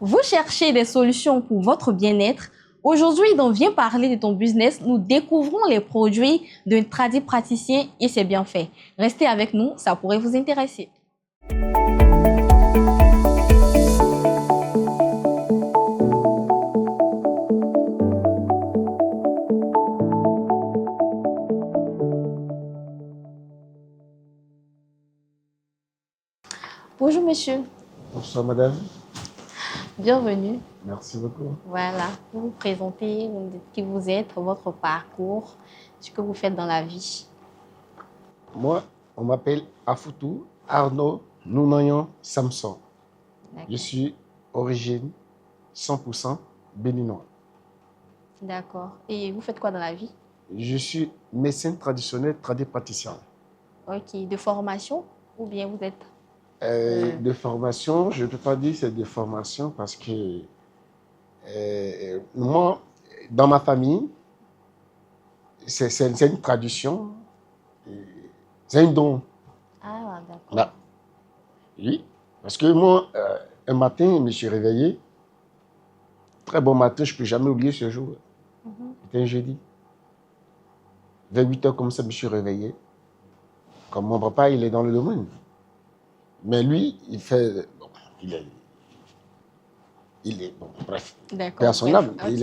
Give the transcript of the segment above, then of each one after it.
Vous cherchez des solutions pour votre bien-être? Aujourd'hui, dans Viens parler de ton business, nous découvrons les produits d'un praticien et ses bienfaits. Restez avec nous, ça pourrait vous intéresser. Bonjour monsieur. Bonsoir madame. Bienvenue. Merci beaucoup. Voilà, vous vous présentez, vous me dites qui vous êtes, votre parcours, ce que vous faites dans la vie. Moi, on m'appelle Afoutou Arnaud Nounayan Samson. Je suis origine 100% béninois. D'accord. Et vous faites quoi dans la vie? Je suis médecin traditionnel, praticien. Ok. De formation ou bien vous êtes... De formation, je ne peux pas dire que c'est de formation parce que moi, dans ma famille, c'est une tradition, c'est un don. Ah, d'accord. Là. Oui, parce que moi, un matin, je me suis réveillé. Très bon matin, je ne peux jamais oublier ce jour. C'était un jeudi. Vers 8 heures comme ça, je me suis réveillé. Comme mon papa, il est dans le domaine. Mais lui, il fait... Bon, il est bon, bref. D'accord. Personnel, Okay.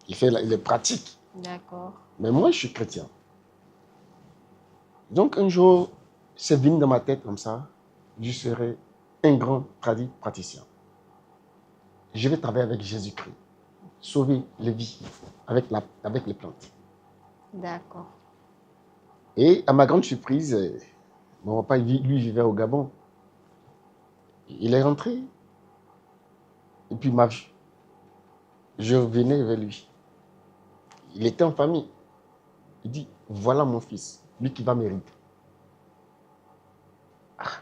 il est pratique. D'accord. Mais moi, je suis chrétien. Donc, un jour, c'est venu dans ma tête comme ça. Je serai un grand praticien. Je vais travailler avec Jésus-Christ. Sauver les vies avec les plantes. D'accord. Et à ma grande surprise, mon papa, lui, vivait au Gabon. Il est rentré. Et puis, il m'a vu. Je revenais vers lui. Il était en famille. Il dit, voilà mon fils, lui qui va m'hériter. Ah.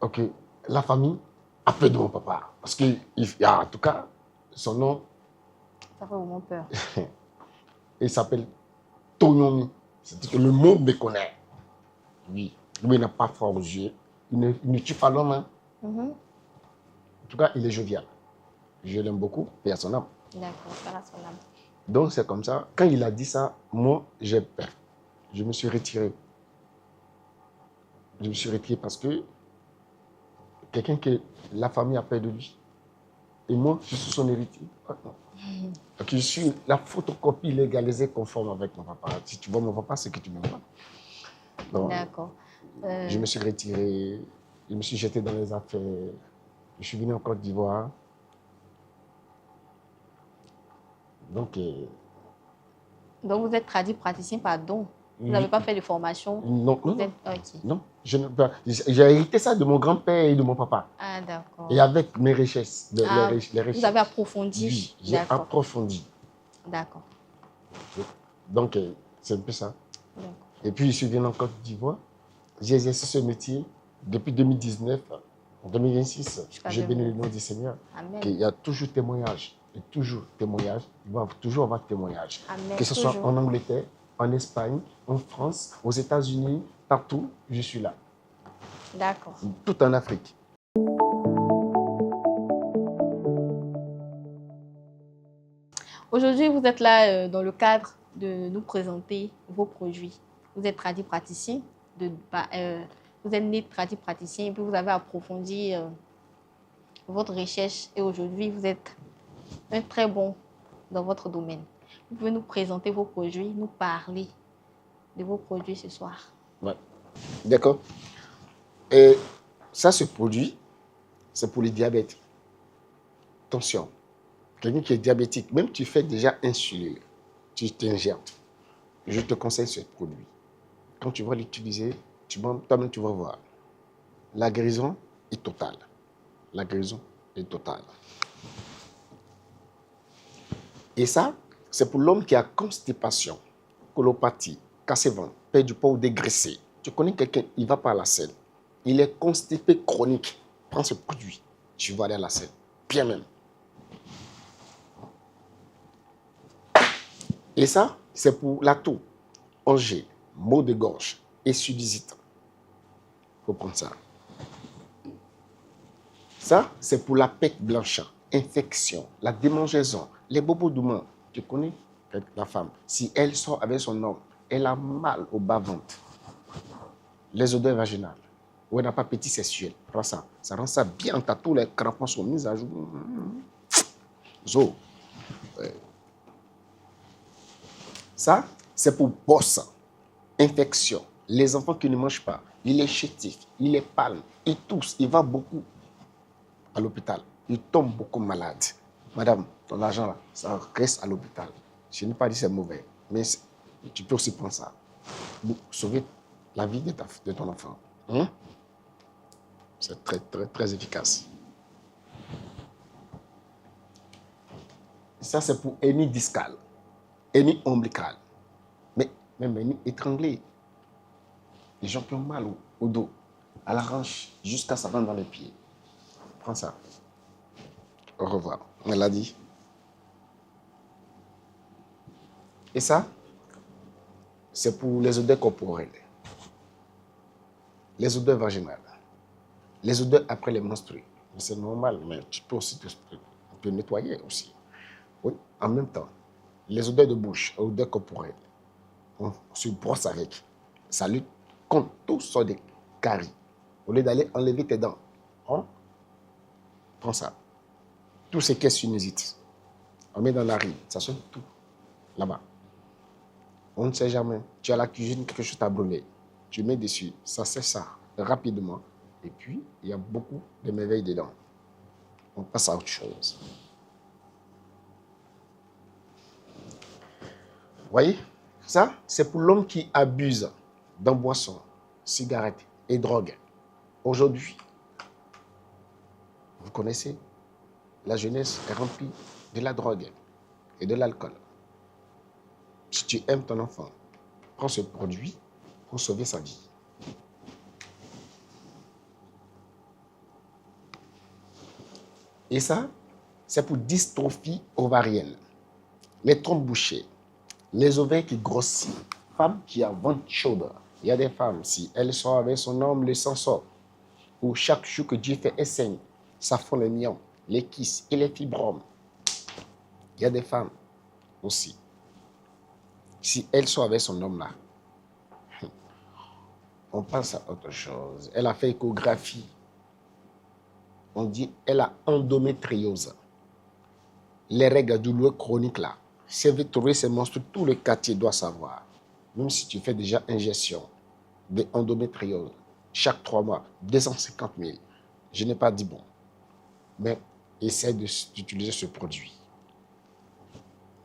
Ok, la famille a peur de mon papa. Parce que, en tout cas, son nom... Ça fait vraiment peur. Il s'appelle Tonyomi. C'est-à-dire que le monde me connaît. Oui, lui, il n'a pas froid aux yeux. Il ne tue pas l'homme. Hein. En tout cas, il est jovial. Je l'aime beaucoup, et à son âme. D'accord, ça à son âme. Donc, c'est comme ça. Quand il a dit ça, moi, j'ai peur. Je me suis retiré. Je me suis retiré parce que quelqu'un que la famille a peur de lui. Et moi, je suis son héritier. Donc, je suis la photocopie légalisée conforme avec mon papa. Si tu vois mon papa, c'est que tu me vois. D'accord. Je me suis retiré. Je me suis jeté dans les affaires. Je suis venu en Côte d'Ivoire. Donc vous êtes praticien par don. Vous n'avez pas fait de formation? Non, non, okay. Non. J'ai hérité ça de mon grand-père et de mon papa. Ah, d'accord. Et avec mes richesses. Les richesses. Vous avez approfondi? Oui, j'ai approfondi. D'accord. Donc, c'est un peu ça. Et puis, je suis venu en Côte d'Ivoire. J'ai exercé ce métier depuis 2019. En 2026, j'ai béni le nom du Seigneur. Amen. Il y a toujours témoignage. Et toujours témoignage. Il va toujours avoir témoignage. Amen. Que ce soit en Angleterre, en Espagne, en France, aux États-Unis, partout, je suis là. D'accord. Tout en Afrique. Aujourd'hui, vous êtes là dans le cadre de nous présenter vos produits. Vous êtes praticien, vous êtes né praticien et puis vous avez approfondi votre recherche et aujourd'hui, vous êtes un très bon dans votre domaine. Vous pouvez nous présenter vos produits, nous parler de vos produits ce soir. Ouais. D'accord. Et ça, ce produit, c'est pour les diabètes. Attention, quelqu'un qui est diabétique, même tu fais déjà insuline, tu t'injectes. Je te conseille ce produit. Quand tu vas l'utiliser, toi-même tu vas voir. La guérison est totale. La guérison est totale. Et ça, c'est pour l'homme qui a constipation, colopathie, cassez-ventre, perd du poids ou dégraissé. Tu connais quelqu'un, il va pas à la selle. Il est constipé chronique. Prends ce produit, tu vas aller à la selle. Bien même. Et ça, c'est pour la toux, angine, maux de gorge et sudisite. Il faut prendre ça. Ça, c'est pour la pecte blanche, infection, la démangeaison, les bobos d'humain. Tu connais la femme. Si elle sort avec son homme, elle a mal au bas-ventre. Les odeurs vaginales. Ou elle n'a pas appétit sexuel. Prends ça. Ça rend ça bien. T'as tous les crampons sont mis à jour. Zo. Ça, c'est pour bosse, infection. Les enfants qui ne mangent pas, il est chétif, il est pâle, il tousse, il va beaucoup à l'hôpital. Il tombe beaucoup malade. Madame, ton argent là, ça reste à l'hôpital. Je n'ai pas dit que c'est mauvais, mais tu peux aussi prendre ça pour sauver la vie de ton enfant. Hein? C'est très, très, très efficace. Ça, c'est pour hernie discale, hernie ombilicale, mais même hernie étranglée. Les gens qui ont mal au dos, à la hanche, jusqu'à ça rentre dans les pieds. Prends ça. Au revoir. On l'a dit. Et ça, c'est pour les odeurs corporelles, les odeurs vaginales, les odeurs après les menstrues. C'est normal, mais tu peux aussi te nettoyer aussi. Oui, en même temps, les odeurs de bouche, les odeurs corporelles, on se brosse avec. Ça lutte contre tout sortes de caries. Au lieu d'aller enlever tes dents, on prend ça. Tout ce qui est sinusite, on met dans la narine, ça sonne tout là-bas. On ne sait jamais. Tu as la cuisine, quelque chose t'a brûlé. Tu mets dessus, ça sèche ça rapidement. Et puis, il y a beaucoup de merveilles dedans. On passe à autre chose. Vous voyez, ça, c'est pour l'homme qui abuse dans boisson, cigarette et drogue. Aujourd'hui, vous connaissez, la jeunesse est remplie de la drogue et de l'alcool. Si tu aimes ton enfant, prends ce produit pour sauver sa vie. Et ça, c'est pour dystrophie ovarienne, les trompes bouchées, les ovaires qui grossissent, femmes qui ont ventre chaude. Il y a des femmes, si elles sont avec son homme, le sang sort. Ou chaque jour que Dieu fait, elles saignent. Ça fond les myons, les kystes et les fibromes. Il y a des femmes aussi. Si elles sont avec son homme là, on passe à autre chose. Elle a fait échographie. On dit elle a endométriose. Les règles douloureuses chroniques là. Si elle veut trouver ces monstres, tout le quartier doit savoir. Même si tu fais déjà ingestion d'endométriose, chaque 3 mois, 250 000. Je n'ai pas dit bon. Mais essaie d'utiliser ce produit.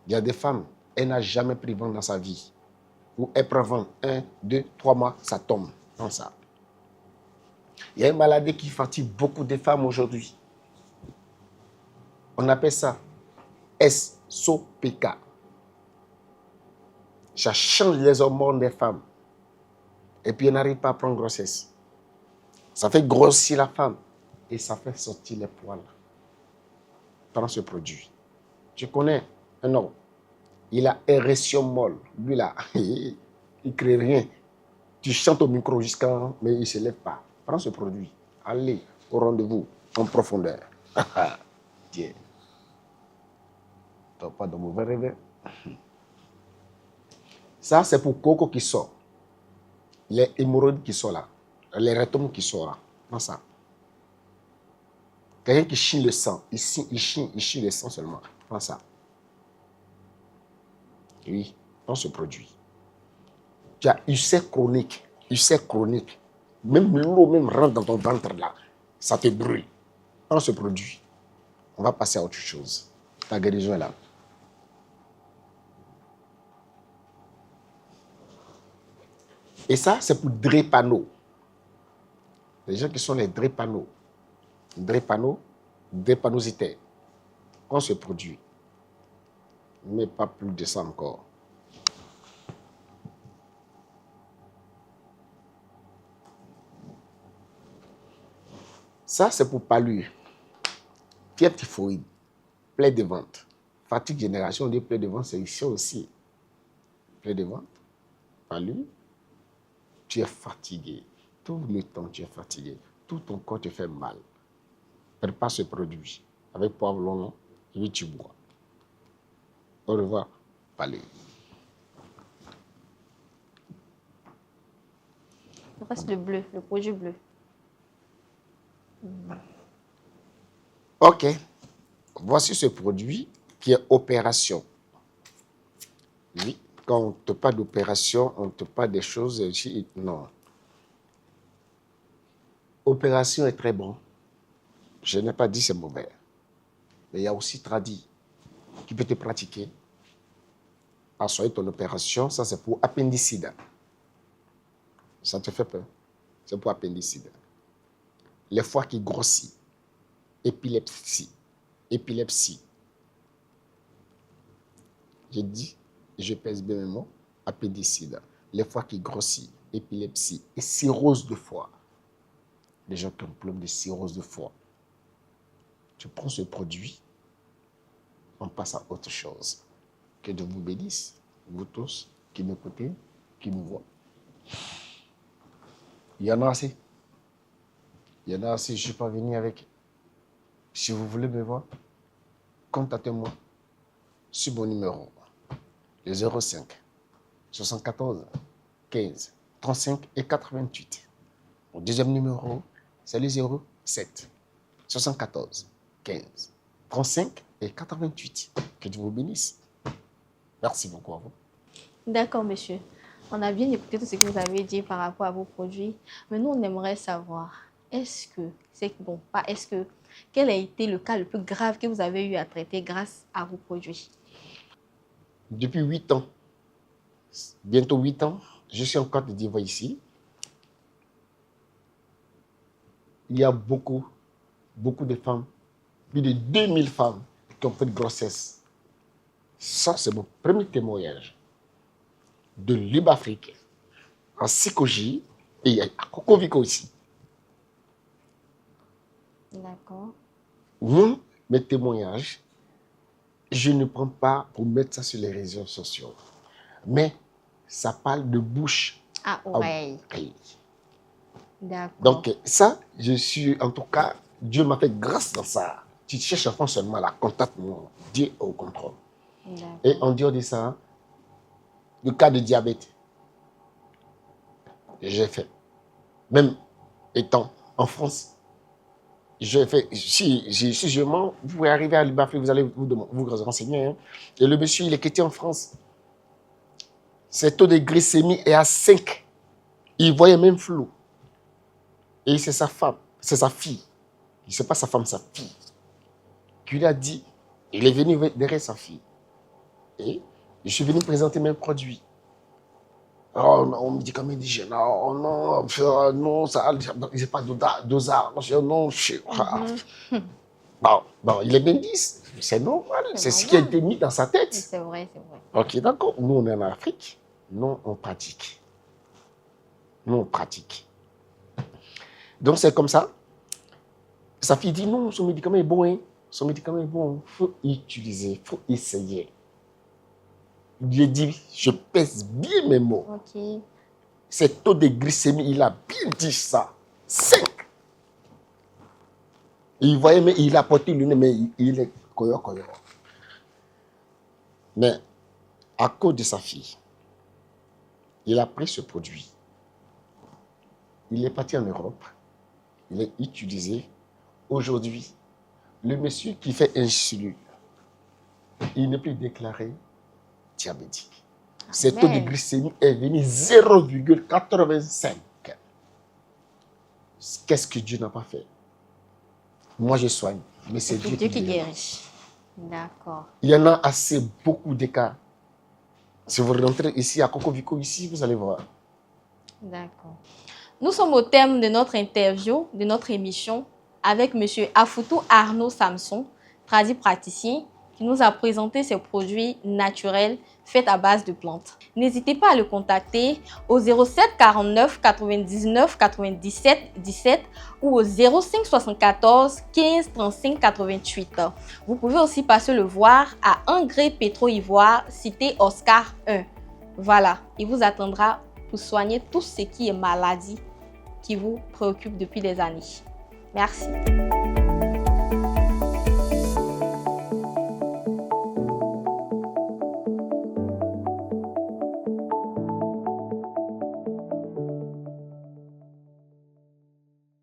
Il y a des femmes, elle n'a jamais pris vent dans sa vie. Ou elle prend vent 1, 2, 3 mois, ça tombe. Comme ça. Il y a une maladie qui fatigue beaucoup de femmes aujourd'hui. On appelle ça SOPK. Ça change les hormones des femmes. Et puis, elle n'arrive pas à prendre grossesse. Ça fait grossir la femme. Et ça fait sortir les poils. Prends ce produit. Tu connais un homme. Il a érection molle. Lui là, il ne crée rien. Tu chantes au micro jusqu'à... Mais il ne se lève pas. Prends ce produit. Allez au rendez-vous en profondeur. Tiens. Tu n'as pas de mauvais rêve. Ça, c'est pour Coco qui sort. Les hémorroïdes qui sont là. Les rectums qui sont là. Prends ça. Quelqu'un qui chie le sang. Il chie le sang seulement. Prends ça. Oui, prends ce produit. Tu as ulcère chronique. Ulcère chronique. Même l'eau même rentre dans ton ventre là. Ça te brûle. Prends ce produit. On va passer à autre chose. Ta guérison est là. Et ça, c'est pour drépano. Les gens qui sont les drépano. Drépanosité. Prends ce produit. Mais pas plus de ça encore. Ça, c'est pour palure. Fièvre typhoïde. Plaie de ventre. Fatigue génération des plaies de ventre, c'est ici aussi. Plaie de ventre. Palure. Tu es fatigué. Tout le temps, tu es fatigué. Tout ton corps te fait mal. prépare ce produit avec poivre long et puis tu bois. Au revoir. Allez. Il reste le bleu, le produit bleu. Ok. Voici ce produit qui est opération. Oui. Quand on te parle d'opération, on te parle des choses ici. Non. Opération est très bon. Je n'ai pas dit c'est mauvais. Mais il y a aussi tradit qui peut te pratiquer. Assoyer ton opération, ça c'est pour appendicite. Ça te fait peur. C'est pour appendicite. Les foies qui grossissent. Épilepsie. Épilepsie. J'ai dit, je pèse bien mes mots, appendicite. Les foies qui grossissent. Épilepsie et cirrhose de foie. Les gens qui ont problème de cirrhose de foie. Tu prends ce produit, on passe à autre chose. Que Dieu vous bénisse, vous tous qui m'écoutez, qui me voient. Il y en a assez. Il y en a assez, je ne suis pas venu avec. Si vous voulez me voir, contactez-moi sur mon numéro, le 05 74 15 35 et 88. Mon deuxième numéro, c'est le 07 74 15 35 et 88. Que Dieu vous bénisse. Merci beaucoup à vous. D'accord, monsieur. On a bien écouté tout ce que vous avez dit par rapport à vos produits. Mais nous, on aimerait savoir, quel a été le cas le plus grave que vous avez eu à traiter grâce à vos produits? Depuis 8 ans, bientôt 8 ans, je suis en Côte d'Ivoire ici. Il y a beaucoup de femmes, plus de 2000 femmes qui ont fait de grossesse. Ça, c'est mon premier témoignage de Libre-Afrique, en Sikoji et à Kokoviko aussi. D'accord. Moi, mes témoignages, je ne prends pas pour mettre ça sur les réseaux sociaux. Mais ça parle de bouche à oreille. D'accord. Donc ça, je suis, en tout cas, Dieu m'a fait grâce dans ça. Tu cherches un fond seulement là, contacte-moi. Dieu est au contrôle. Et en dehors de ça, le cas de diabète, j'ai fait. Même étant en France, j'ai fait. Si je mens, vous pouvez arriver à Libre-Afrique, vous allez vous renseigner. Hein. Et le monsieur, il est quitté en France. Ses taux de glycémie est à 5. Il voyait même flou. Et c'est sa femme, c'est sa fille. Ce n'est pas sa femme, sa fille. Qui lui a dit, il est venu derrière sa fille. Et je suis venu présenter mes produits. Oh non, médicaments indigènes. Oh non, non, ça, il n'y a pas dosage. Non, bon, il est bien dit. C'est normal. C'est ce qui a été mis dans sa tête. C'est vrai, c'est vrai. Ok, d'accord. Nous, on est en Afrique. Nous, on pratique. Nous, on pratique. Donc, c'est comme ça. Sa fille dit, non, son médicament est bon. Hein. Son médicament est bon. Il faut utiliser, il faut essayer. Il lui a dit, je pèse bien mes mots. Ok. Ses taux de glycémie, il a bien dit ça. 5. Il voyait, mais il a porté le nez, mais il est koyo. Mais à cause de sa fille, il a pris ce produit. Il est parti en Europe. Il est utilisé. Aujourd'hui, le monsieur qui fait insuline, il n'est plus déclaré diabétique. Ses taux de glycémie est venu 0,85. Qu'est-ce que Dieu n'a pas fait? Moi, je soigne, mais c'est Dieu qui guérit. D'accord. Il y en a assez beaucoup de cas. Si vous rentrez ici à Kokoviko, ici, vous allez voir. D'accord. Nous sommes au thème de notre interview, de notre émission, avec M. Afoutou Arnaud Samson, praticien, qui nous a présenté ses produits naturels faits à base de plantes. N'hésitez pas à le contacter au 07 49 99 97 17 ou au 05 74 15 35 88. Vous pouvez aussi passer le voir à Engrais Pétro Ivoire, cité Oscar 1. Voilà, il vous attendra pour soigner tout ce qui est maladie qui vous préoccupe depuis des années. Merci.